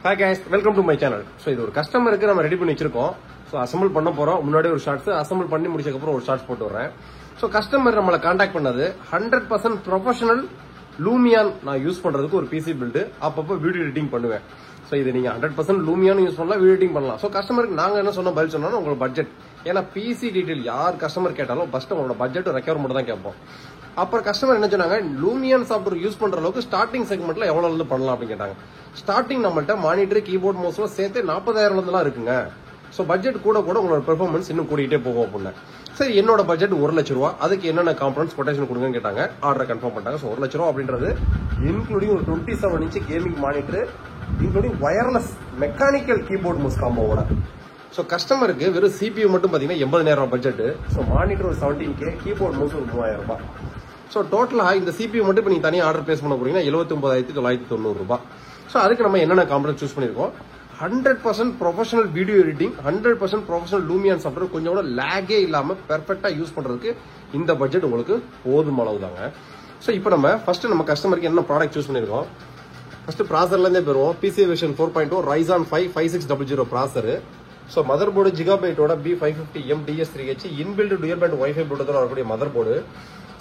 Hi guys, welcome to my channel. So இது ஒரு கஸ்டமருக்கு நம்ம ரெடி பண்ணி வச்சிருக்கோம். சோ அசெம்பிள் பண்ண போறோம். முன்னாடி ஒரு ஷார்ட்ஸ் அசெம்பிள் பண்ணி முடிச்சதுக்கு அப்புறம் ஒரு ஷார்ட்ஸ் போட்டு வரேன். சோ கஸ்டமர் நம்மள கான்டாக்ட் பண்ணது 100% ப்ரொபஷனல் லூமியான் நான் யூஸ் பண்றதுக்கு ஒரு பிசி பில்ட் அப்பப்போ வீடியோ எடிட்டிங் பண்ணுவேன். சோ இது நீங்க 100% லூமியான் யூஸ் பண்ணலாம், வீடியோ எடிட்டிங் பண்ணலாம். சோ கஸ்டமருக்கு நாங்க என்ன சொன்ன பதில் சொன்னா உங்களோட பட்ஜெட். ஏன்னா பிசி டீடைல் யார் கஸ்டமர் கேட்டாலும் ஃபர்ஸ்ட் உங்களோட பட்ஜெட் ரெக்யர்மெண்ட் தான் கேட்போம். அப்புறம் கஸ்டமர் என்ன சொன்னாங்க, லூமியான் சாஃப்ட்வேர் யூஸ் பண்ற அளவுக்கு ஸ்டார்டிங் செக்மெண்ட்ல எவ்வளவு இருந்து பண்ணலாம் அப்படின்னு கேட்டாங்க. ஸ்டார்டிங் நம்மள்ட்ட மானிட்டர் கீபோர்ட் மவுஸ்ல சேர்த்து 40,000 இருந்துலாம் இருக்குங்க. சோ பட்ஜெட் கூட கூட உங்களோட பெர்ஃபார்மன்ஸ் இன்னும் கூட்டிகிட்டே போகும் அப்படின்னு. சரி, என்னோட பட்ஜெட் 1 லட்ச ரூபா, அதுக்கு என்னென்ன காம்பனன்ட்ஸ் கொட்டேஷன் கொடுங்கன்னு கேட்டாங்க. ஆர்டரை கன்ஃபார்ம் பண்ணிட்டாங்க. சோ 1 லட்ச ரூபா அப்படின்றது இன்க்ளூடிங் ஒரு 27 inch gaming monitor, including wireless mechanical keyboard mouse காம்போவோட. சோ கஸ்டமருக்கு வெறும் சிபியூ மட்டும் பாத்தீங்கன்னா 80,000 பட்ஜெட். சோ மானிட்டர் ஒரு 17K, கீபோர்ட் மவுஸ் ஒரு 3000 ரூபாய். சோ டோட்டலா இந்த சிபியூ மட்டும் இப்ப நீங்க தனியா ஆர்டர் பிளேஸ் பண்ண போறீங்கன்னா 79,990 ரூபாய். சோ அதுக்கு நம்ம என்னென்ன காம்பனன்ட் சூஸ் பண்ணிருக்கோம், 100% professional video editing, 100% professional Lumion software, கொஞ்சம் கூட லேகே இல்லாம பெர்ஃபெக்ட்டா யூஸ் பண்றதுக்கு இந்த பட்ஜெட் உங்களுக்கு போதும் அளவு தாங்க. சோ இப்போ நம்ம ஃபர்ஸ்ட் நம்ம கஸ்டமருக்கு என்ன ப்ராடக்ட் சூஸ் பண்ணிருக்கோம், ஃபர்ஸ்ட் ப்ராசர்ல இருந்தே போயிருவோம். PC version 4.0 Ryzen 5 5600 processor. So mother board ஜிகாபைட்டோட B550M DS3H inbuilt dual band wifi ப்ளூடூத்தோட வரக்கூடிய மதர் போர்டு.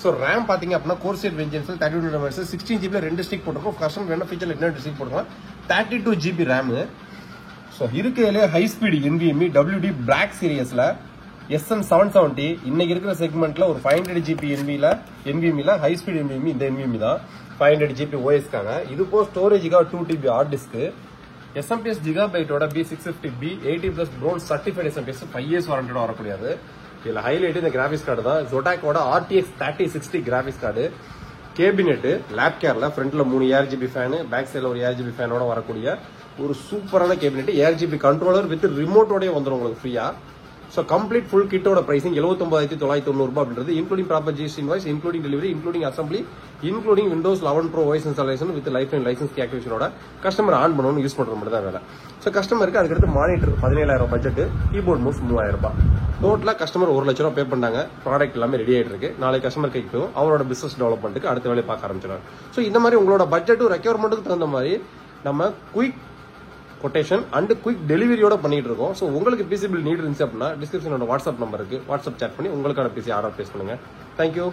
சோ ரேம் பாத்தீங்க அப்படின்னா Corsair Vengeance 32 MHz 16GB 2 stick போட்டுருக்கோம். கஸ்டமர் வேணும் ஃபீச்சர்ல என்ன ஸ்டிக் போட்டுருக்கோம், 32GB ரேம். சோ இருக்கையிலே high speed NVMe WD black சீரியஸ்ல SN770 இன்னைக்கு இருக்கிற செக்மெண்ட்ல ஒரு 500GB NVMe high speed NVMe இந்த NVMe தான் 500GB OS காக. இது போ ஸ்டோரேஜ்க்காக 2TB ஹார்ட் டிஸ்க். SMP ஜிகாபைட்டோட B650B 80+ bronze certified SMP 5 years வாரண்டியோட வரக்கூடியது. இதுல ஹைலைட் இந்த கிராபிக்ஸ் கார்டு தான். Zotac-ஓட RTX 3060 கிராபிக்ஸ் கார்டு. கேபினெட் லேப் கேர்ல ஃப்ரண்ட்ல 3 ARGB ஃபேன், பேக் சைடுல ஒரு ARGB ஃபேனோட வரக்கூடிய ஒரு சூப்பரான கேபினெட். ARGB கண்ட்ரோலர் வித் ரிமோட்டோட வந்துடும் உங்களுக்கு ஃப்ரீயா. சோ கம்ப்ளீட் ஃபுல் கிட்டோட பிரைசிங் 79,990 ரூபாய் அப்படின்றது including proper GST invoice, including delivery, including assembly, including Windows 11 Pro OS installation with life time licence ஆக்டிவேஷனோட கஸ்டமர் ஆன் பண்ணணும் யூஸ் பண்ற மட்டும் தான் வேலை. சோ கஸ்டமருக்கு அதுக்கடுத்து மானிட்டர் 17,000 பட்ஜெட், கீபோர்ட் மவுஸ் 3000 ரூபாய். டோட்டலா கஸ்டமர் 1 லட்ச ரூபாய் பே பண்ணாங்க. ப்ராடக்ட் எல்லாமே ரெடி ஆயிட்டு இருக்கு. நாளைக்கு கஸ்டமர் கைக்கு போகும், அவரோட பிசினஸ் டெவலப்மெண்ட்டுக்கு அடுத்த வேலையை பார்க்க ஆரம்பிச்சிடும். சோ இந்த மாதிரி உங்களோட பட்ஜெட்டும் ரெக்யர்மெண்ட்டுக்கு தகுந்த மாதிரி நம்ம குயிக் கொட்டேஷன் அண்ட் குயிக் டெலிவரியோட பண்ணிட்டு இருக்கோம். சோ உங்களுக்கு பிசி பில் நீட் இருந்துச்சு அப்படின்னா டிஸ்கிரிப்ஷனோட வாட்ஸ்அப் நம்பருக்கு வாட்ஸ்அப் சேட் பண்ணி உங்களுக்கான பிசி ஆர்டர் பிளேஸ் பண்ணுங்க. தேங்க்யூ.